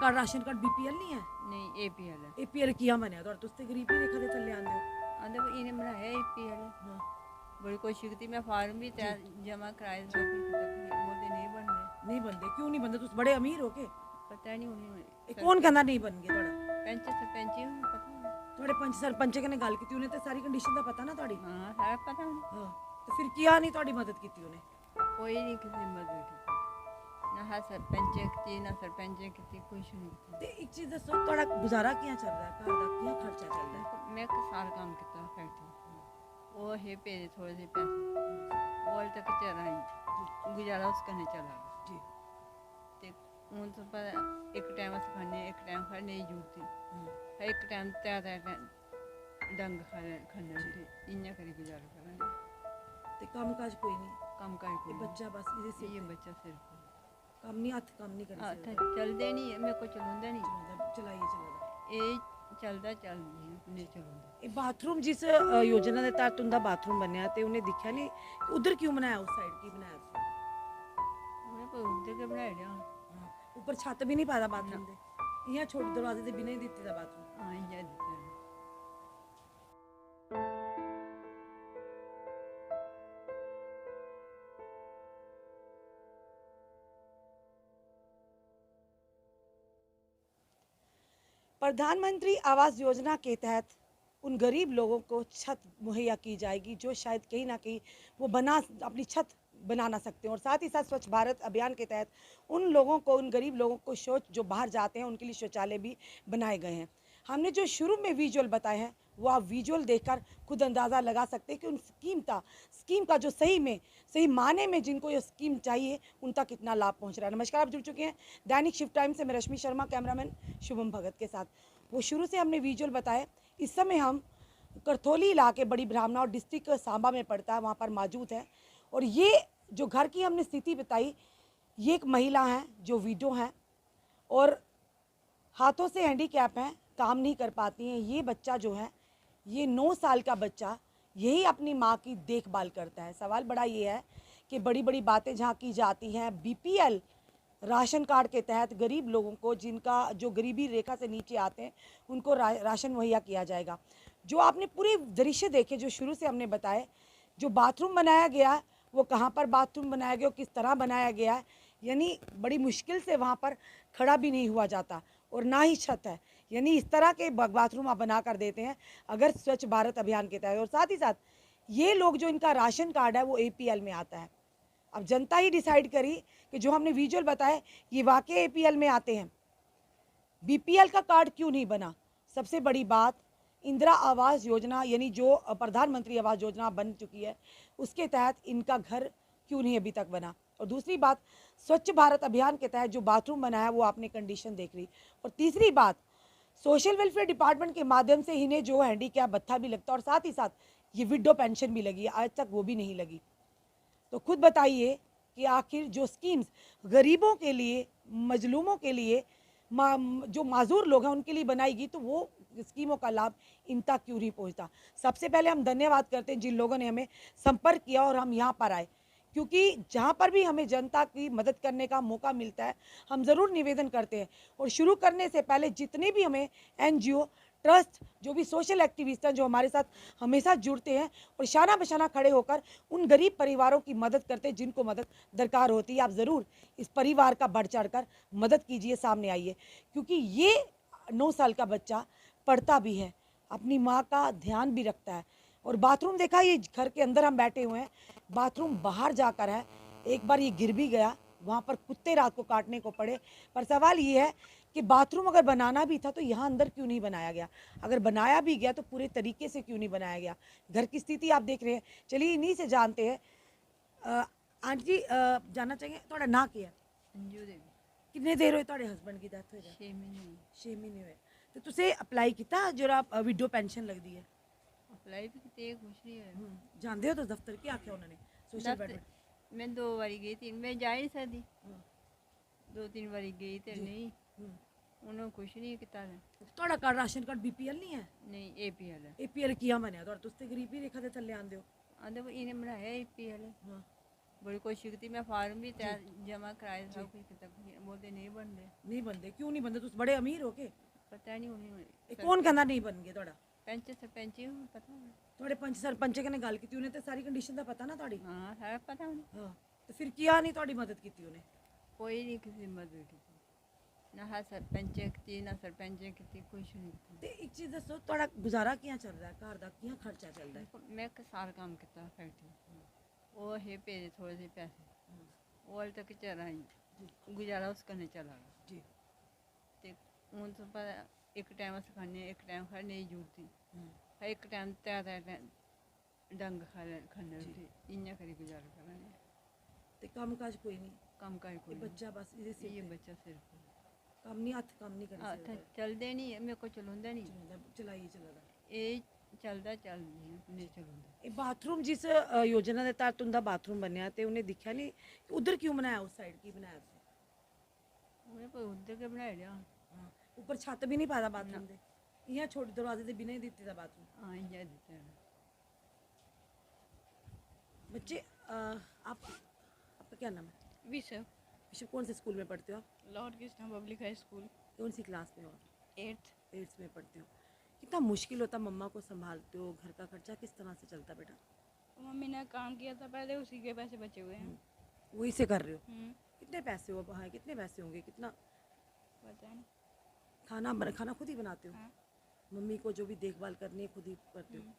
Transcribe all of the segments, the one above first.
Card ration card BPL नहीं है? नहीं एपीएल है। एपीएल किया मैंने तो तुझसे गरीबी रेखा दे थल्ले आंदे हो। आंदे वो इन्हें बनाया एपीएल। हाँ बड़ी कोशिश की मैं फार्म भी जमा कराए थे, वो तो नहीं बन रहे। नहीं बनते क्यों नहीं बनते? तुम बड़े अमीर हो के? पता नहीं उन्हें कौन कहना नहीं बन गए थोड़ा? पंच सरपंच ही हूँ, पता नहीं। थोड़े पंच सरपंच कने गल की उन्हें तो सारी कंडीशन का पता ना थोड़ी। हाँ सारा पता उन्हें। हाँ तो फिर किया नहीं थोड़ी मदद की उन्हें? कोई नहीं किसी ने मदद की ना, हाँ सरपंच की ना सरपंच की, कुछ नहीं। ते एक चीज दसो थोड़ा गुजारा क्या चल रहा है, घर का क्या खर्चा चल रहा है? मैं साल काम किया फैक्ट्री, वो है पे थोड़े से पैसे वो तक चला ही गुजारा उसका नहीं चला जी। ते उन तो पर एक टाइम से खाने एक टाइम खाने नहीं जूती, एक टाइम त्यादा डंग खाने इन्ना करी गुजारा करेंगे। ते काम काज कोई नहीं? काम कर कोई बच्चा बस ये बच्चा सिर्फ काम नहीं, हाथ काम नहीं करना चलते नहीं मेरे को चलाਉਂਦਾ नहीं, चलाइए चलादा ये चलता चल नहीं चलाਉਂਦਾ। ਇਹ ਬਾਥਰੂਮ ਜਿਸ ਯੋਜਨਾ ਦੇ ਤਹਿਤ ਉਹਦਾ ਬਾਥਰੂਮ ਬਣਿਆ ਤੇ ਉਹਨੇ ਦੇਖਿਆ ਨਹੀਂ ਉਧਰ ਕਿਉਂ ਬਣਾਇਆ, ਉਸ ਸਾਈਡ ਕੀ ਬਣਾਇਆ ਤੁਸੀਂ? मैं कोई उधर के बनाया लिया। ਉੱਪਰ ਛੱਤ ਵੀ ਨਹੀਂ ਪਾਦਾ ਬਾਥਰੂਮ ਦੇ? ਇਹ ਛੋਟੇ ਦਰਵਾਜ਼ੇ ਦੇ ਬਿਨਾਂ ਹੀ ਦਿੱਤੀ ਦਾ ਬਾਥਰੂਮ? हाँ ये देते हैं। प्रधानमंत्री आवास योजना के तहत उन गरीब लोगों को छत मुहैया की जाएगी जो शायद कहीं ना कहीं वो अपनी छत बना ना सकते हैं। और साथ ही साथ स्वच्छ भारत अभियान के तहत उन लोगों को, उन गरीब लोगों को शौच जो बाहर जाते हैं उनके लिए शौचालय भी बनाए गए हैं। हमने जो शुरू में विजुअल बताए हैं वो आप विजुअल देखकर खुद अंदाज़ा लगा सकते हैं कि उन स्कीम का जो सही माने में जिनको ये स्कीम चाहिए उन तक कितना लाभ पहुंच रहा है। नमस्कार, आप जुड़ चुके हैं दैनिक शिफ्ट टाइम से मैं रश्मि शर्मा, कैमरामैन शुभम भगत के साथ। वो शुरू से हमने विजुअल बताए। इस समय हम करथोली इलाके बड़ी ब्राह्मणा और डिस्ट्रिक्ट सांबा में पड़ता है, वहाँ पर मौजूद है। और ये जो घर की हमने स्थिति बताई, ये एक महिला हैं जो विडो हैं और हाथों से हैंडीकैप हैं, काम नहीं कर पाती हैं। ये बच्चा जो है, ये 9 साल का बच्चा यही अपनी माँ की देखभाल करता है। सवाल बड़ा ये है कि बड़ी बड़ी बातें जहाँ की जाती हैं, बीपीएल राशन कार्ड के तहत गरीब लोगों को, जिनका जो गरीबी रेखा से नीचे आते हैं, उनको राशन मुहैया किया जाएगा। जो आपने पूरे दृश्य देखे जो शुरू से हमने बताए, जो बाथरूम बनाया गया है वो कहाँ पर बाथरूम बनाया गया, किस तरह बनाया गया है, यानी बड़ी मुश्किल से वहाँ पर खड़ा भी नहीं हुआ जाता और ना ही छत है। यानी इस तरह के बाथरूम आप बना कर देते हैं अगर स्वच्छ भारत अभियान के तहत। और साथ ही साथ ये लोग जो इनका राशन कार्ड है वो एपीएल में आता है। अब जनता ही डिसाइड करी कि जो हमने विजुअल बताए ये वाकई एपीएल में आते हैं, बीपीएल का कार्ड क्यों नहीं बना। सबसे बड़ी बात, इंदिरा आवास योजना यानी जो प्रधानमंत्री आवास योजना बन चुकी है उसके तहत इनका घर क्यों नहीं अभी तक बना। और दूसरी बात, स्वच्छ भारत अभियान के तहत जो बाथरूम बना है वो आपने कंडीशन देख ली। और तीसरी बात, सोशल वेलफेयर डिपार्टमेंट के माध्यम से इन्हें जो हैंडीकैप भत्ता भी लगता है और साथ ही साथ ये विडो पेंशन भी लगी है, आज तक वो भी नहीं लगी। तो खुद बताइए कि आखिर जो स्कीम्स गरीबों के लिए, मजलूमों के लिए, जो माजूर लोग हैं उनके लिए बनाई गई, तो वो स्कीमों का लाभ इन तक क्यों नहीं पहुंचता। सबसे पहले हम धन्यवाद करते हैं जिन लोगों ने हमें संपर्क किया और हम यहाँ पर आए, क्योंकि जहाँ पर भी हमें जनता की मदद करने का मौका मिलता है हम ज़रूर निवेदन करते हैं। और शुरू करने से पहले जितने भी हमें एनजीओ, ट्रस्ट, जो भी सोशल एक्टिविस्ट हैं जो हमारे साथ हमेशा जुड़ते हैं और शाना बशाना खड़े होकर उन गरीब परिवारों की मदद करते हैं जिनको मदद दरकार होती है, आप ज़रूर इस परिवार का बढ़ चढ़ कर मदद कीजिए, सामने आइए। क्योंकि ये 9 साल का बच्चा पढ़ता भी है, अपनी माँ का ध्यान भी रखता है। और बाथरूम देखा, ये घर के अंदर हम बैठे हुए हैं, बाथरूम बाहर जाकर है। एक बार ये गिर भी गया, वहाँ पर कुत्ते रात को काटने को पड़े। पर सवाल ये है कि बाथरूम अगर बनाना भी था तो यहाँ अंदर क्यों नहीं बनाया गया, अगर बनाया भी गया तो पूरे तरीके से क्यों नहीं बनाया गया। घर की स्थिति आप देख रहे हैं। चलिए इन्हीं से जानते हैं। आंटी जी जानना चाहिए थोड़ा ना किया अंजू देवी कितने देर हुए ਤੁਹਾਡੇ ਹਸਬੰਡ ਦੀ ਡੈਥ ਹੋਈ? 6 महीने 6 महीने हुए। तो तुसे अप्लाई किया जरा विडो पेंशन लगती है? अप्लाई भी किते, कुछ नहीं है। जानते हो तो दफ्तर क्या आख्या उन्होंने? सोशल वेलफेयर मैं 2 बारी गई थी, मैं जा ही नहीं सकती, 2-3 बारी गई तो नहीं उन्होंने कुछ नहीं किया। ਤੁਹਾਡਾ कार्ड राशन कार्ड बीपीएल नहीं है? नहीं एपीएल है। एपीएल किया मैंने तुझसे गरीबी रेखा दे थल्ले आंदे हो। आंदे वो इन्हें बनाया एपीएल। बड़ी कोशिश की मैं फार्म भी तैयार जमा कराए सब कुछ किया बोलते नहीं बन रहे नहीं बनते क्यों नहीं बनते? तुम बड़े अमीर हो के? पता नहीं उन्हें कौन कहना नहीं बन गए थोड़ा? पंच सरपंच ही पता है थोड़े पंच सरपंच कने गल की उन्हें तो सारी कंडीशन का पता ना थोड़ी? हाँ सारा पता उन्हें हाँ तो फिर किया नहीं थोड़ी मदद की उन्हें? कोई नहीं किसी मदद की ना हाँ सरपंच की ना सरपंच की कुछ नहीं की। ते एक चीज दसो थोड़ा गुजारा किया चल रहा है, घर का किया खर्चा चल रहा है? मैं सारा काम किया फैक्ट्री वो है भेजे थोड़े से पैसे वो हाल तक चला ही गुजारा उसका नहीं चला जी ते हूँ तो पर एक टाइम अस खाने एक टाइम खा नहीं जरूरत एक टाइम त्यार डंग खाने इ'यां करी गुजारा कराने ते काम काज कोई नहीं? कम कर ये कोई बच्चा बस इधे से ये बच्चा सिर्फ काम नहीं, हाथ काम नहीं कर सकता? चलते नहीं है मेरे को चलाਉਂਦਾ नहीं चलाइए चलादा ਇਹ ਚੱਲਦਾ ਚੱਲ ਨਹੀਂ ਚਲਾਉਂਦਾ ਇਹ ਬਾਥਰੂਮ ਜਿਸ योजना ਦੇ ਤਹਿਤ ਉਹਦਾ ਬਾਥਰੂਮ ਬਣਿਆ ਤੇ ਉਹਨੇ ਦੇਖਿਆ ਨਹੀਂ ਉਧਰ ਕਿਉਂ ਬਣਾਇਆ, ਉਸ ਸਾਈਡ ਕੀ ਬਣਾਇਆ ਤੁਸੀਂ? ਉਹਨੇ ਕੋਈ ਉੱਧਰ ਕੇ ਬਣਾ ਲਿਆ ਹਾਂ ਉੱਪਰ ਛੱਤ ਵੀ ਨਹੀਂ ਪਾਦਾ ਬਾਥਰੂਮ ਦੇ? ਇਹ ਛੋਟੇ ਦਰਵਾਜ਼ੇ ਦੇ ਬਿਨਾਂ ਹੀ ਦਿੱਤੇ ਦਾ ਬਾਥਰੂਮ? ਹਾਂ ਇਹ ਦਿੱਤਾ बच्चे आपका क्या नाम है? विशव विशव कौन से स्कूल में पढ़ते हो आप? Lord Krishna public high school कौन सी क्लास में हो? 8th। 8th में पढ़ते हो। कितना मुश्किल होता, मम्मा को संभालते हो, घर का खर्चा किस तरह से चलता बेटा? मम्मी ने काम किया था पहले, उसी के पैसे बचे हुए हैं। वही से कर रहे हो? हम्म, कितने पैसे हो वहाँ, कितने पैसे होंगे, कितना पता नहीं। खाना खुद ही बनाते हो? हाँ। मम्मी को जो भी देखभाल करनी है खुद ही करते हो?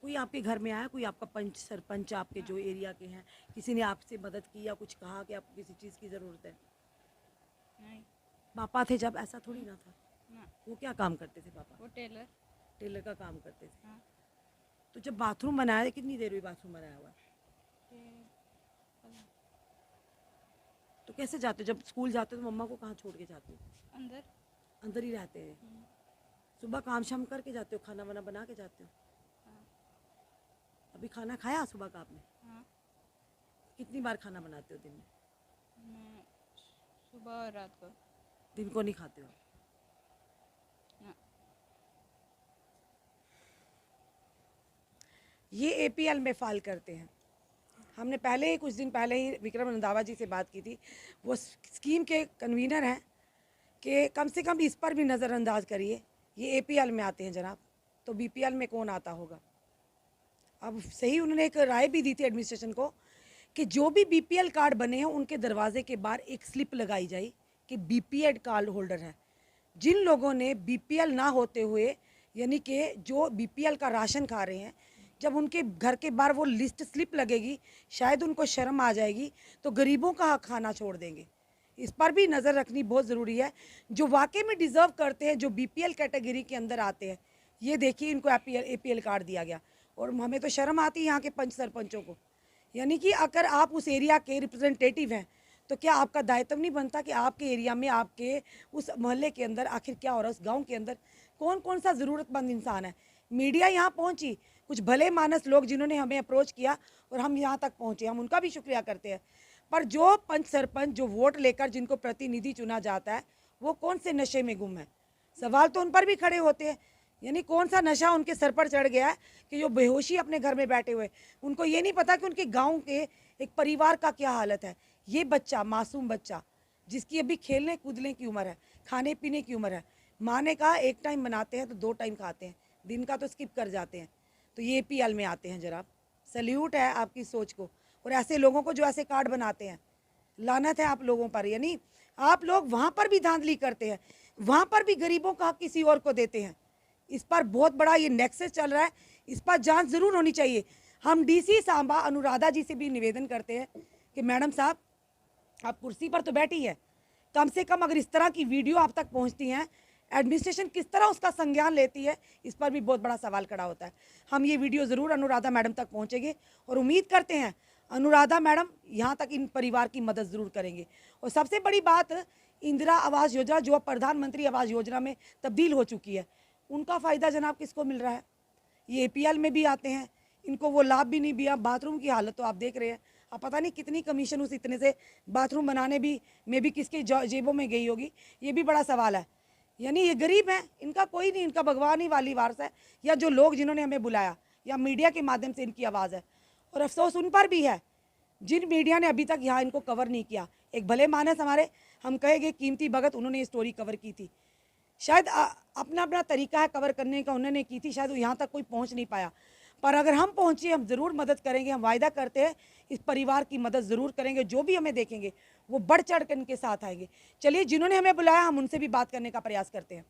कोई आपके घर में आया, कोई आपका पंच सरपंच आपके जो एरिया के हैं, किसी ने आपसे मदद की या कुछ कहा कि आपको किसी चीज़ की ज़रूरत है? नहीं पापा थे जब ऐसा थोड़ी ना था। ना, वो क्या काम करते थे पापा? वो टेलर। टेलर का काम करते थे। हाँ। तो जब बाथरूम बनाया है, कितनी देर हुई बाथरूम बनाया हुआ है? तो कैसे जाते हो? जब स्कूल जाते हो तो मम्मा को कहाँ छोड़ के जाते हो? अंदर। अंदर ही रहते हैं? सुबह काम शाम करके जाते हो, खाना वाना बना के जाते हो? हाँ। अभी खाना खाया सुबह का आपने? हाँ। कितनी बार खाना बनाते हो दिन में? मैं सुबह और रात को। दिन को नहीं खाते हो? ना। ये एपीएल में फाइल करते हैं। हमने पहले ही कुछ दिन पहले ही विक्रम रंधावा जी से बात की थी, वो स्कीम के कन्वीनर हैं कि कम से कम इस पर भी नज़रअंदाज करिए। ये एपीएल में आते हैं जनाब, तो बीपीएल में कौन आता होगा? अब सही उन्होंने एक राय भी दी थी एडमिनिस्ट्रेशन को कि जो भी बीपीएल कार्ड बने हैं उनके दरवाजे के बाहर एक स्लिप लगाई जाए कि बीपीएल कार्ड होल्डर है। जिन लोगों ने बीपीएल ना होते हुए, यानी कि जो बीपीएल का राशन खा रहे हैं, जब उनके घर के बाहर वो लिस्ट स्लिप लगेगी, शायद उनको शर्म आ जाएगी, तो गरीबों का खाना छोड़ देंगे। इस पर भी नज़र रखनी बहुत ज़रूरी है। जो वाकई में डिज़र्व करते हैं, जो बीपीएल कैटेगरी के अंदर आते हैं, ये देखिए इनको एपीएल कार्ड दिया गया, और हमें तो शर्म आती है यहाँ के पंच सरपंचों को। यानी कि अगर आप उस एरिया के रिप्रेजेंटेटिव हैं, तो क्या आपका दायित्व नहीं बनता कि आपके एरिया में, आपके उस मोहल्ले के अंदर आखिर क्या हो रहा है, उस गाँव के अंदर कौन कौन सा ज़रूरतमंद इंसान है? मीडिया यहाँ पहुँची, कुछ भले मानस लोग जिन्होंने हमें अप्रोच किया और हम यहाँ तक पहुँचे, हम उनका भी शुक्रिया करते हैं। पर जो पंच सरपंच जो वोट लेकर जिनको प्रतिनिधि चुना जाता है, वो कौन से नशे में गुम है? सवाल तो उन पर भी खड़े होते हैं। यानी कौन सा नशा उनके सर पर चढ़ गया है कि जो बेहोशी अपने घर में बैठे हुए, उनको ये नहीं पता कि उनके गांव के एक परिवार का क्या हालत है। ये बच्चा, मासूम बच्चा जिसकी अभी खेलने कूदने की उम्र है, खाने पीने की उम्र है, माँ ने कहा एक टाइम बनाते हैं तो 2 टाइम खाते हैं, दिन का तो स्किप कर जाते हैं, तो ये एपीएल में आते हैं। जनाब सल्यूट है आपकी सोच को, और ऐसे लोगों को जो ऐसे कार्ड बनाते हैं, लानत है आप लोगों पर। यानी आप लोग वहाँ पर भी धांधली करते हैं, वहाँ पर भी गरीबों का हक किसी और को देते हैं। इस पर बहुत बड़ा ये नेक्सस चल रहा है, इस पर जांच ज़रूर होनी चाहिए। हम डीसी सांबा अनुराधा जी से भी निवेदन करते हैं कि मैडम साहब, आप कुर्सी पर तो बैठी है, कम से कम अगर इस तरह की वीडियो आप तक पहुँचती हैं, एडमिनिस्ट्रेशन किस तरह उसका संज्ञान लेती है, इस पर भी बहुत बड़ा सवाल खड़ा होता है। हम ये वीडियो ज़रूर अनुराधा मैडम तक पहुँचेंगे और उम्मीद करते हैं अनुराधा मैडम यहाँ तक इन परिवार की मदद ज़रूर करेंगे। और सबसे बड़ी बात, इंदिरा आवास योजना जो अब प्रधानमंत्री आवास योजना में तब्दील हो चुकी है, उनका फ़ायदा जनाब किसको मिल रहा है? ये एपीएल में भी आते हैं, इनको वो लाभ भी नहीं दिया। बाथरूम की हालत तो आप देख रहे हैं, अब पता नहीं कितनी कमीशन उस इतने से बाथरूम बनाने में भी किसके जेबों में गई होगी, ये भी बड़ा सवाल है। यानी ये गरीब हैं, इनका कोई नहीं, इनका भगवान ही वाली वारस है, या जो लोग जिन्होंने हमें बुलाया या मीडिया के माध्यम से इनकी आवाज़ है। और अफसोस उन पर भी है जिन मीडिया ने अभी तक यहाँ इनको कवर नहीं किया, एक भले मानस हमारे हम कहेंगे कीमती भगत, उन्होंने ये स्टोरी कवर की थी। शायद अपना अपना तरीका है कवर करने का, उन्होंने की थी, शायद यहाँ तक कोई पहुँच नहीं पाया। पर अगर हम पहुँचे, हम ज़रूर मदद करेंगे, हम वायदा करते हैं इस परिवार की मदद ज़रूर करेंगे। जो भी हमें देखेंगे वो बढ़ चढ़ कर इनके साथ आएंगे। चलिए, जिन्होंने हमें बुलाया हम उनसे भी बात करने का प्रयास करते हैं।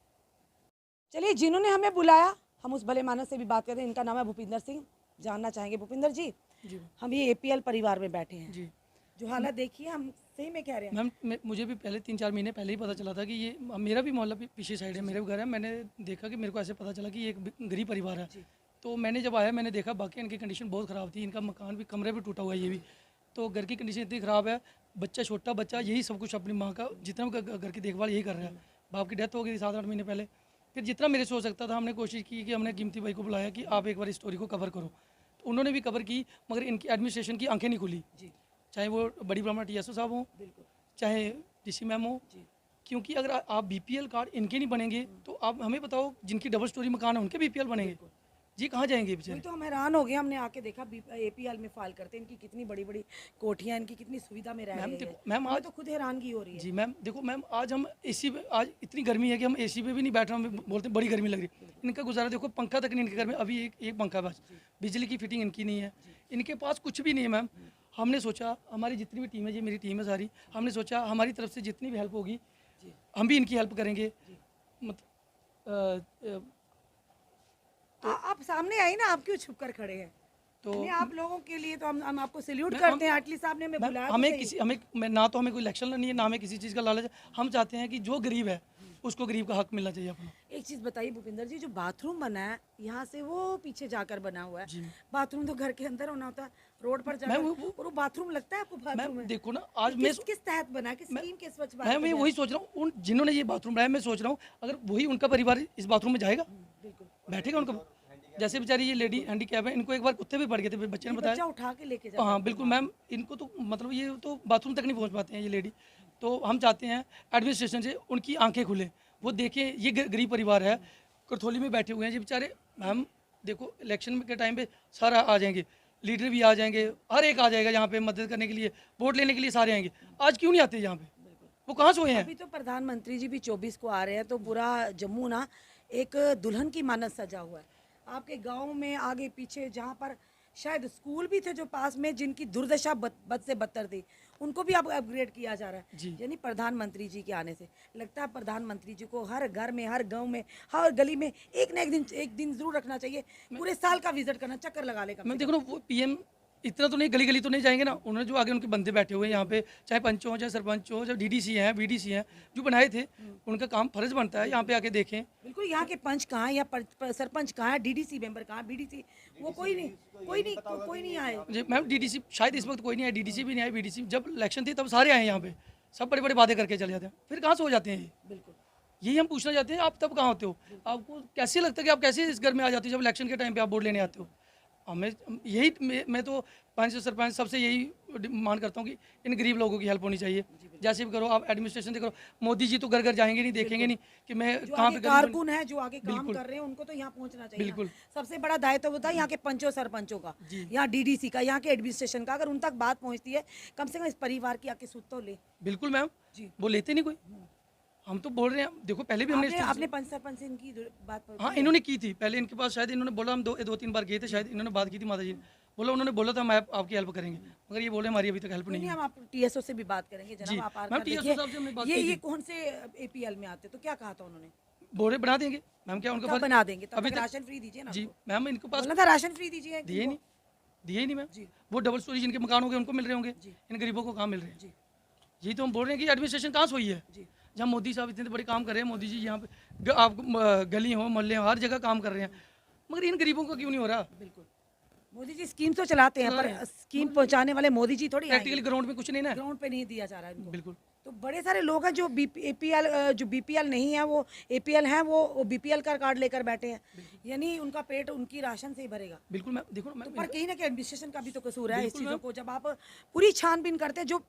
चलिए, जिन्होंने हमें बुलाया हम उस भले मानस से भी बात करते हैं। इनका नाम है भूपिंदर सिंह। जानना चाहेंगे भूपिंदर जी, हम ये APL परिवार में बैठे हैं जी जो हालत देखिए, हम सही में कह रहे हैं। मैम, मुझे भी पहले 3-4 महीने पहले ही पता चला था कि ये मेरा भी मोहल्ला पीछे साइड है, मेरे भी घर है। मैंने देखा कि मेरे को ऐसे पता चला कि ये एक गरीब परिवार है। तो मैंने जब आया मैंने देखा बाकी इनकी कंडीशन बहुत ख़राब थी। इनका मकान भी, कमरे भी टूटा हुआ है, ये भी। तो घर की कंडीशन इतनी ख़राब है, बच्चा, छोटा बच्चा यही सब कुछ अपनी माँ का जितना भी घर की देखभाल यही कर रहा है। बाप की डेथ हो गई थी 7-8 महीने पहले। फिर जितना मेरे से हो सकता था हमने कोशिश की कि हमने कीमती भाई को बुलाया कि आप एक बार इस स्टोरी को कवर करो। तो उन्होंने भी कवर की, मगर इनकी एडमिनिस्ट्रेशन की आंखें नहीं खुली। चाहे वो बड़ी ब्राह्मण TSO साहब हों, चाहे DC मैम हो। क्योंकि अगर आप BPL कार्ड इनके नहीं बनेंगे तो आप हमें बताओ, जिनकी डबल स्टोरी मकान है उनके BPL बनेंगे जी, कहाँ जाएंगे वही बेचारे? तो हम हैरान हो गए, हमने आके देखा APL में फाइल करते हैं, इनकी कितनी बड़ी बड़ी कोठियाँ, इनकी कितनी सुविधा में रह मैम रहे देखो, हैं। मैम हमें आज तो खुद हैरानगी हो रही है। जी मैम देखो, मैम आज हम AC पे, आज इतनी गर्मी है कि हम AC पे भी नहीं बैठ रहे, हम बोलते हैं बड़ी गर्मी लग रही है। इनका गुजारा देखो, पंखा तक नहीं इनके घर में, अभी एक पंखा बस, बिजली की फिटिंग इनकी नहीं है, इनके पास कुछ भी नहीं है। मैम हमने सोचा, हमारी जितनी भी टीम है, जी मेरी टीम है सारी, हमने सोचा हमारी तरफ से जितनी भी हेल्प होगी हम भी इनकी हेल्प करेंगे। मतलब आप सामने आई ना, आप क्यों छुप कर खड़े हैं? तो नहीं, आप लोगों के लिए तो हम आपको सैल्यूट करते हैं। आटली साहब ने हमें मैम, बुलाया तो हमें सही। किसी ना तो हमें कोई इलेक्शन लड़नी है, ना हमें किसी चीज़ का लालच है। हम चाहते हैं कि जो गरीब है उसको गरीब का हक मिलना चाहिए अपना। एक चीज बताइए भूपिंदर जी, जो बाथरूम बना है यहाँ से वो पीछे जाकर बना हुआ है, बाथरूम तो घर के अंदर होना होता है, रोड पर जाकर, और वो बाथरूम लगता है आपको बाथरूम मैम है? देखो ना, आज मैं किस तहत बना है, किस स्कीम के स्वच्छ भारत मैं अभियान? वही सोच रहा हूँ, उन जिन्होंने ये बाथरूम बनाया, मैं सोच रहा हूँ अगर वही उनका परिवार इस बाथरूम में जाएगा, बैठेगा उनका। जैसे बेचारी ये लेडी हैंडीकैप है, इनको एक बार कुत्ते भी पड़ गए थे, बच्चे ने बच्चा बताया। उठा के लेके जाता हाँ बिल्कुल मैम, इनको तो मतलब ये तो बाथरूम तक नहीं पहुँच पाते हैं ये लेडी। तो हम चाहते हैं एडमिनिस्ट्रेशन से उनकी आंखें खुले, वो देखें ये गरीब परिवार है, करथोली में बैठे हुए हैं ये बेचारे। मैम देखो, इलेक्शन के टाइम पे सारा आ जाएंगे, लीडर भी आ जाएंगे, हर एक आ जाएगा यहाँ पे मदद करने के लिए, वोट लेने के लिए सारे आएंगे। आज क्यों नहीं आते यहाँ पे? वो कहाँ सोए हैं? अभी तो प्रधानमंत्री जी भी 24 को आ रहे हैं, तो पूरा जम्मू ना एक दुल्हन की मानस सजा हुआ है। आपके गांव में आगे पीछे जहाँ पर शायद स्कूल भी थे जो पास में, जिनकी दुर्दशा बद से बदतर थी, उनको भी अब अपग्रेड किया जा रहा है। यानी प्रधानमंत्री जी के आने से लगता है प्रधानमंत्री जी को हर घर में, हर गांव में, हर गली में एक न एक दिन जरूर रखना चाहिए, पूरे साल का विजिट करना, चक्कर लगा लेगा। मैं देखो ना, वो PM इतना तो नहीं, गली गली तो नहीं जाएंगे ना। उन्होंने जो आगे उनके बंदे बैठे हुए हैं यहाँ पे, चाहे पंच हो, चाहे सरपंच हो, चाहे DDC हैं, BDC हैं, जो बनाए थे, उनका काम फर्ज बनता है यहाँ पे आके देखें। बिल्कुल, यहाँ के पंच कहाँ है या सरपंच कहाँ है, DDC मेंबर कहाँ है, BDC, वो कोई नहीं आए। जी मैम, DDC शायद इस वक्त कोई नहीं है, DDC भी नहीं आए। BDC जब इलेक्शन थी तब सारे आए यहाँ पे, सब बड़े बड़े वादे करके चले जाते हैं, फिर कहाँ से हो जाते हैं ये? बिल्कुल, यही हम पूछना चाहते हैं, आप तब कहाँ होते हो? आपको कैसे लगता है कि आप कैसे इस घर में आ जाते हो जब इलेक्शन के टाइम पे आप वोट लेने आते हो? हमें यही, मैं तो पंच सरपंच सबसे यही मांग करता हूँ कि इन गरीब लोगों की हेल्प होनी चाहिए। जैसे भी करो आप, एडमिनिस्ट्रेशन से करो। मोदी जी तो घर घर जाएंगे नहीं, देखेंगे नहीं कि मैं कहाँ पे कारकुन है जो आगे काम कर रहे हैं, उनको तो यहाँ पहुँचना चाहिए। बिल्कुल। सबसे बड़ा दायित्व होता है यहाँ के पंचों सरपंचों का, यहाँ DDC का, यहाँ के एडमिनिस्ट्रेशन का। अगर उन तक बात पहुँचती है, कम से कम इस परिवार की आके सुध तो ले। बिल्कुल मैम, वो लेते नहीं कोई। हम तो बोल रहे हैं, देखो पहले भी हमने आपने पंच सरपंच से इनकी बात हाँ इन्होंने की थी पहले, इनके पास शायद इन्होंने बोला, हम दो तीन बार गए थे, शायद इन्होंने बात की थी माता जी ने, बोला उन्होंने बोला था मैं आपकी हेल्प करेंगे, मगर ये बोले हमारी अभी तक हेल्प नहीं है। हम आप TSO से भी बात करेंगे जनाब, आप आकर देखिए ये कौन से APL में आते, तो क्या कहा था उन्होंने? बोले बना देंगे मैम, क्या उनका बना देंगे, तब राशन फ्री दीजिए ना। जी मैम, इनके पास बोलना था राशन फ्री दीजिए, दिए ही नहीं मैम। वो डबल स्टोरी जिनके मकान हो गए उनको मिल रहे होंगे, इन गरीबों को कहाँ मिल रहे हैं? यही तो हम बोल रहे हैं कि एडमिनिस्ट्रेशन कहाँ सोई है, जहाँ मोदी साहब इतने बड़े काम कर रहे हैं। मोदी जी यहाँ पे आप गली हो, मोहल्ले हो, हर जगह काम कर रहे हैं, मगर इन गरीबों का क्यों नहीं हो रहा? बिल्कुल, मोदी जी स्कीम तो चलाते हैं, पर स्कीम पहुंचाने वाले मोदी जी थोड़ी, प्रैक्टिकली ग्राउंड में कुछ नहीं ना, ग्राउंड पे नहीं दिया जा रहा है इनको। बिल्कुल। तो बड़े सारे लोग हैं जो जो BPL नहीं है, वो APL हैं, वो BPL का कार्ड लेकर बैठे हैं, यानी उनका पेट उनकी राशन से ही भरेगा। बिल्कुल मैम, देखो ना, पर कहीं ना कहीं एडमिनिस्ट्रेशन का भी तो कसूर है इस चीज़ों को। जब आप पूरी छानबीन करते हैं, जो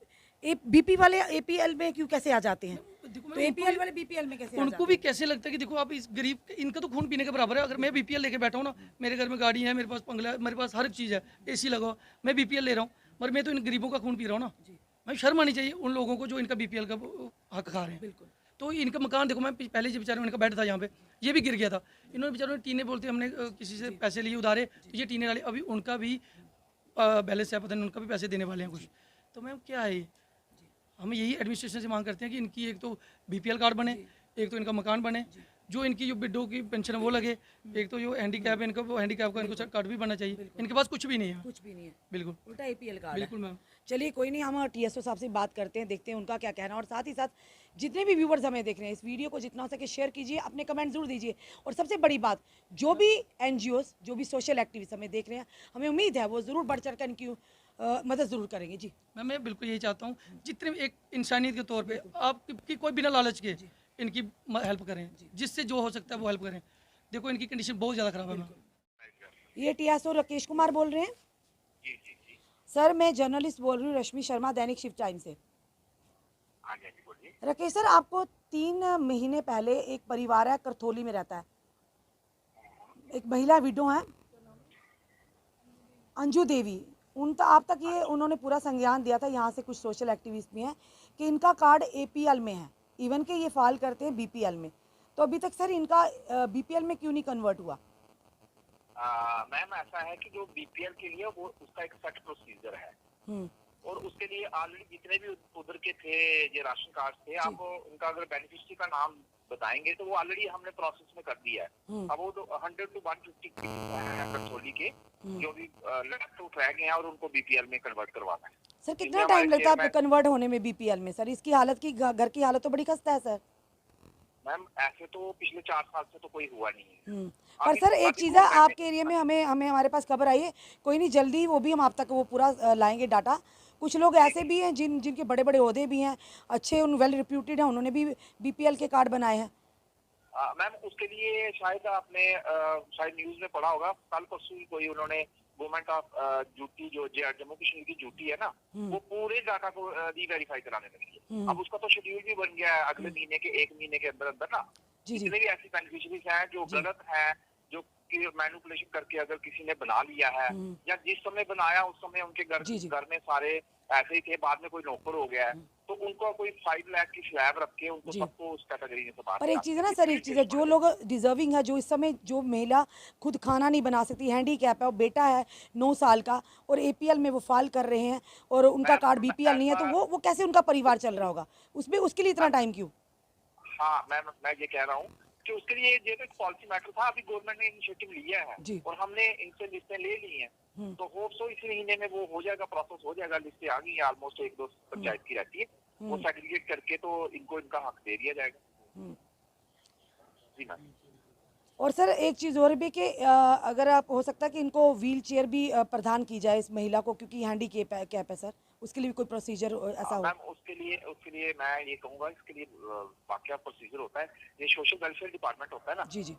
BP वाले APL में क्यों कैसे आ जाते हैं, तो APL वाले BPL में कैसे? उनको भी कैसे लगता है कि देखो आप इस गरीब, इनका तो खून पीने के बराबर है। अगर मैं BPL लेके बैठा हूँ ना, मेरे घर में गाड़ी है, मेरे पास बंगला है, मेरे पास हर चीज़ है, AC लगाओ, मैं BPL ले रहा हूँ, मगर मैं तो इन गरीबों का खून पी रहा हूँ ना, मैं शर्म आनी चाहिए उन लोगों को जो इनका बीपीएल का हक खा रहे हैं। बिल्कुल। तो इनका मकान देखो, मैं पहले जो बेचारे इनका बेड था यहाँ पे, ये भी गिर गया था। इन्होंने बेचारों ने टीने बोलते हमने किसी से पैसे लिए उधारे, तो ये टीने वाले अभी उनका भी बैलेंस है, पता नहीं उनका भी पैसे देने वाले हैं कुछ। तो मैम क्या है, हम यही एडमिनिस्ट्रेशन से मांग करते हैं कि इनकी एक तो बीपीएल कार्ड बने, एक तो इनका मकान बने, जो इनकी जो विडो की पेंशन है वो लगे, एक तो जो हैंडीकैप है इनका, वो हैंडीकैप का इनको कार्ड भी बनना चाहिए। इनके पास कुछ भी नहीं है, कुछ भी नहीं है, बिल्कुल उल्टा एपीएल कार्ड है। बिल्कुल मैम। चलिए कोई नहीं, हम टीएसओ साहब से बात करते हैं, देखते हैं उनका क्या कहना है। और साथ ही साथ जितने भी व्यूवर्स हमें देख रहे हैं, इस वीडियो को जितना हो सके शेयर कीजिए, अपने कमेंट जरूर दीजिए। और सबसे बड़ी बात, जो भी एनजीओस, जो भी सोशल एक्टिविस्ट हमें देख रहे हैं, हमें उम्मीद है वो ज़रूर बढ़ चढ़ कर इनकी मदद ज़रूर करेंगे। जी मैम मैं बिल्कुल यही चाहता हूँ, जितने भी एक इंसानियत के तौर पे आप की कोई बिना लालच के इनकी हेल्प करें, जिससे जो हो सकता है वो हेल्प करें। देखो इनकी कंडीशन बहुत ज़्यादा ख़राब है मैम। ये टीएसओ राकेश कुमार बोल रहे हैं? सर मैं जर्नलिस्ट बोल रही हूँ, रश्मि शर्मा, दैनिक शिफ्ट टाइम से। राकेश सर, आपको 3 महीने पहले एक परिवार है, करथोली में रहता है, एक महिला विडो है, अंजू देवी, उन आप तक ये उन्होंने पूरा संज्ञान दिया था, यहाँ से कुछ सोशल एक्टिविस्ट भी हैं, कि इनका कार्ड एपीएल में है, इवन के ये फाइल करते हैं बीपीएल में। तो अभी तक सर इनका बीपीएल में क्यों नहीं कन्वर्ट हुआ? मैम ऐसा है कि जो बीपीएल के लिए वो उसका एक सेट प्रोसीजर है, और उसके लिए ऑलरेडी जितने भी उधर के थे ये राशन कार्ड थे, आप उनका अगर बेनिफिशियरी का नाम बताएंगे तो वो ऑलरेडी हमने प्रोसेस में कर दिया है। अब वो तो 100 to 150 कंट्रोली के जो भी लेफ्ट आउट रह गए हैं और उनको बीपीएल में कन्वर्ट करवाना है। सर कितना टाइम लगता है आपको कन्वर्ट होने में बीपीएल में? सर इसकी हालत की, घर की हालत तो बड़ी खस्ता है सर। मैम ऐसे तो पिछले 4 साल से तो कोई हुआ नहीं है। पर सर एक चीज़ है, आपके एरिया में हमें हमारे पास खबर आई है, कोई नहीं जल्दी वो भी हम आप तक वो पूरा लाएंगे डाटा। कुछ लोग ऐसे भी हैं जिनके बड़े बड़े ओहदे भी हैं, अच्छे वेल रिप्यूटेड हैं, उन्होंने भी बीपीएल के कार्ड बनाए हैं। मैम उसके लिए शायद आपने शायद न्यूज में पढ़ा होगा, कल परसों कोई उन्होंने गवर्नमेंट ऑफ ड्यूटी जो जम्मू कश्मीर की ड्यूटी है ना, वो पूरे डाटा को री-वेरीफाई कराने लगी है। अब उसका तो शेड्यूल भी बन गया है अगले महीने के 1 महीने के अंदर अंदर ना, जितने भी ऐसी बेनिफिशियरीज हैं जो गलत हैं, जो कि मैनिपुलेशन करके अगर किसी ने बना लिया है, या जिस समय बनाया उस समय उनके घर में सारे ऐसे ही थे, बाद में कोई नौकर हो गया है, तो उनको कोई 5 लाख की स्लैब रख के उनको सबको उस कैटेगरी में से बाहर। पर एक चीज़ है ना सर, एक चीज़ है, जो लोग डिजर्विंग है, जो इस समय जो महिला खुद खाना नहीं बना सकती, हैंडीकैप है, और बेटा है 9 साल का और एपीएल में वो फाइल कर रहे हैं और उनका कार्ड बीपीएल नहीं है, तो वो कैसे उनका परिवार चल रहा होगा? उसमें उसके लिए इतना टाइम क्यों? हाँ मैं ये कह रहा हूँ कि उसके लिए ये तो एक पॉलिसी मैटर था, अभी गवर्नमेंट ने इनिशिएटिव लिया है और हमने इनसे लिस्टें ले ली हैं, तो होप सो इसी महीने में वो हो जाएगा, प्रोसेस हो जाएगा, लिस्टें आ गई है ऑलमोस्ट 1-2 पंचायत की रहती है, वो सेग्रीगेट करके तो इनको इनका हक दे दिया जाएगा। जी मैम। और सर एक चीज़ और भी कि अगर आप हो सकता है कि इनको व्हील चेयर भी प्रदान की जाए इस महिला को, क्योंकि हैंडीकैप है सर, उसके लिए भी कोई प्रोसीजर ऐसा हो? मैम उसके लिए मैं ये कहूँगा, इसके लिए वाकई प्रोसीजर होता है, ये सोशल वेलफेयर डिपार्टमेंट होता है ना, जी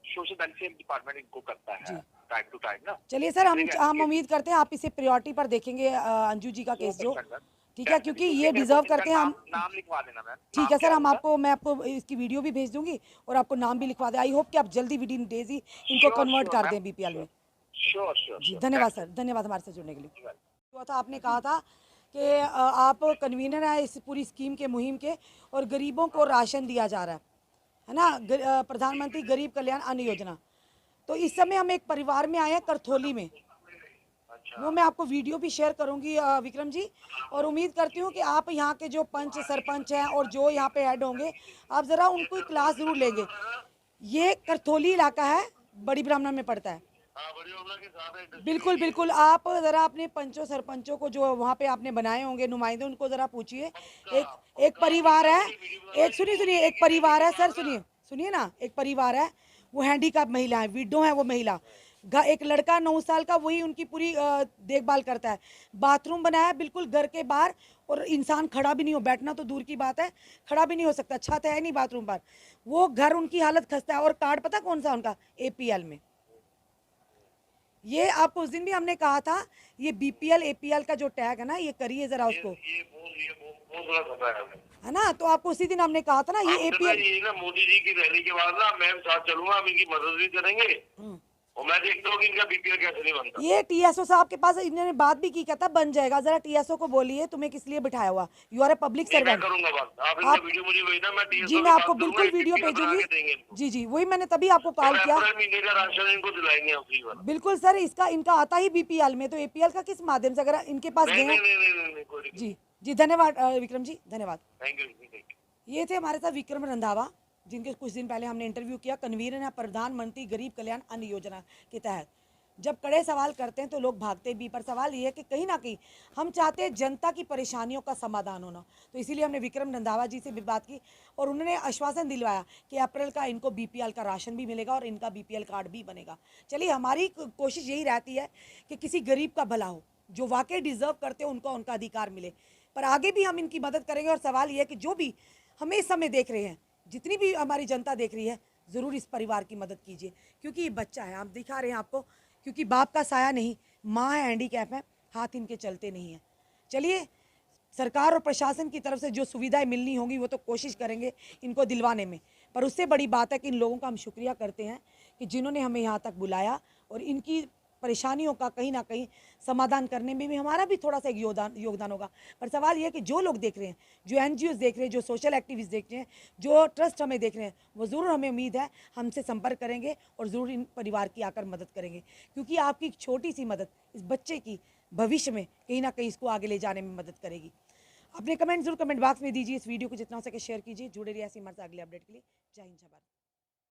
सोशल वेलफेयर डिपार्टमेंट इनको करता है टाइम टू टाइम ना। चलिए सर, हम उम्मीद करते हैं आप इसे प्रायोरिटी पर देखेंगे, अंजू जी का केस जो, ठीक है, क्योंकि ये डिजर्व करते हैं। हम नाम लिखवा देना मैम। ठीक है सर, मैं आपको इसकी वीडियो भी भेज दूंगी और आपको नाम भी लिखवा दें। आई होप कि आप जल्दी विद इन डेज ही इनको कन्वर्ट कर दें बीपीएल में। श्योर जी धन्यवाद सर, धन्यवाद हमारे साथ जुड़ने के लिए। हुआ था, आपने कहा था कि आप कन्वीनर हैं इस पूरी स्कीम के, मुहिम के, और गरीबों को राशन दिया जा रहा है ना, प्रधानमंत्री गरीब कल्याण अन्न योजना। तो इस समय हम एक परिवार में आए हैं करथोली में, वो मैं आपको वीडियो भी शेयर करूंगी विक्रम जी, और उम्मीद करती हूँ कि आप यहाँ के जो पंच सरपंच हैं और जो यहाँ पे ऐड होंगे, आप ज़रा उनको क्लास ज़रूर लेंगे। ये करथोली इलाका है, बड़ी ब्राह्मण में पड़ता है। बिल्कुल बिल्कुल, आप ज़रा अपने पंचों सरपंचों को जो वहाँ पे आपने बनाए होंगे नुमाइंदे, उनको ज़रा पूछिए। एक परिवार है, सुनिए एक परिवार है सर, सुनिए ना, एक परिवार है, वो हैंडीकैप महिला है, विडो है वो महिला, एक लड़का 9 साल का, वही उनकी पूरी देखभाल करता है। बाथरूम बनाया है बिल्कुल घर के बाहर, और इंसान खड़ा भी नहीं हो, बैठना तो दूर की बात है, खड़ा भी नहीं हो सकता, छत है नहीं बाथरूम पर, वो घर, उनकी हालत खस्ता है। और कार्ड पता कौन सा उनका? एपीएल में। ये आपको उस दिन भी हमने कहा था, ये बीपीएल एपीएल का जो टैग है ना, ये करिए जरा उसको, है ना। तो आपको उसी दिन हमने कहा था ना, ये एपीएल, मोदी जी की रैली के बाद ना मैं साथ चलूंगा, हम इनकी मदद भी करेंगे और मैं देखता हूँ कि इनका बीपीएल कैसे नहीं बनता। ये टीएसओ साहब के पास इन्होंने बात भी की, कहता बन जाएगा, जरा टीएसओ को बोलिए तुम्हें किस लिए बिठाया हुआ, यू आर ए पब्लिक नहीं, मैं सर्वेंट। करूंगा बात, आप इनका वीडियो मुझे भेजना, मैं टीएसओ जी से मैं बात आपको करूंगा, बिल्कुल एक वीडियो टिकट बना के देंगे भेजूंगी। इनको। जी जी वही मैंने तभी आपको कॉल और किया। अप्रैल महीने का राशन इनको दिलाएंगे हम फ्री वाला। बिल्कुल सर, इसका इनका आता ही बीपीएल में, तो एपीएल का किस माध्यम से, अगर इनके पास नहीं गए। नहीं नहीं नहीं नहीं, कोई जी जी धन्यवाद विक्रम जी, धन्यवाद। Thank you thank you. ये थे हमारे साथ विक्रम रंधावा, जिनके कुछ दिन पहले हमने इंटरव्यू किया, कन्वीनर है प्रधानमंत्री गरीब कल्याण अन्न योजना के तहत। जब कड़े सवाल करते हैं तो लोग भागते भी, पर सवाल ये है कि कहीं ना कहीं हम चाहते हैं जनता की परेशानियों का समाधान होना, तो इसीलिए हमने विक्रम रंधावा जी से भी बात की और उन्होंने आश्वासन दिलवाया कि अप्रैल का इनको बीपीएल का राशन भी मिलेगा और इनका बीपीएल कार्ड भी बनेगा। चलिए हमारी कोशिश यही रहती है कि किसी गरीब का भला हो, जो वाकई डिजर्व करते हो उनको उनका अधिकार मिले, पर आगे भी हम इनकी मदद करेंगे। और सवाल ये है कि जो भी हमें इस समय देख रहे हैं, जितनी भी हमारी जनता देख रही है, ज़रूर इस परिवार की मदद कीजिए, क्योंकि ये बच्चा है, हम दिखा रहे हैं आपको, क्योंकि बाप का साया नहीं, माँ है, हैंडीकैप है, हाथ इनके चलते नहीं हैं। चलिए सरकार और प्रशासन की तरफ से जो सुविधाएं मिलनी होंगी वो तो कोशिश करेंगे इनको दिलवाने में, पर उससे बड़ी बात है कि इन लोगों का हम शुक्रिया करते हैं कि जिन्होंने हमें यहाँ तक बुलाया और इनकी परेशानियों का कहीं ना कहीं समाधान करने में भी हमारा भी थोड़ा सा एक योगदान होगा। पर सवाल ये है कि जो लोग देख रहे हैं, जो एनजीओ देख रहे हैं, जो सोशल एक्टिविस्ट देख रहे हैं, जो ट्रस्ट हमें देख रहे हैं, वो ज़रूर, हमें उम्मीद है, हमसे संपर्क करेंगे और ज़रूर इन परिवार की आकर मदद करेंगे, क्योंकि आपकी एक छोटी सी मदद इस बच्चे की भविष्य में कहीं ना कहीं इसको आगे ले जाने में मदद करेगी। अपने कमेंट जरूर कमेंट बॉक्स में दीजिए, इस वीडियो को जितना हो सके शेयर कीजिए, जुड़े रहिए ऐसे हमारे साथ अगले अपडेट के लिए। जय हिंद जय भारत।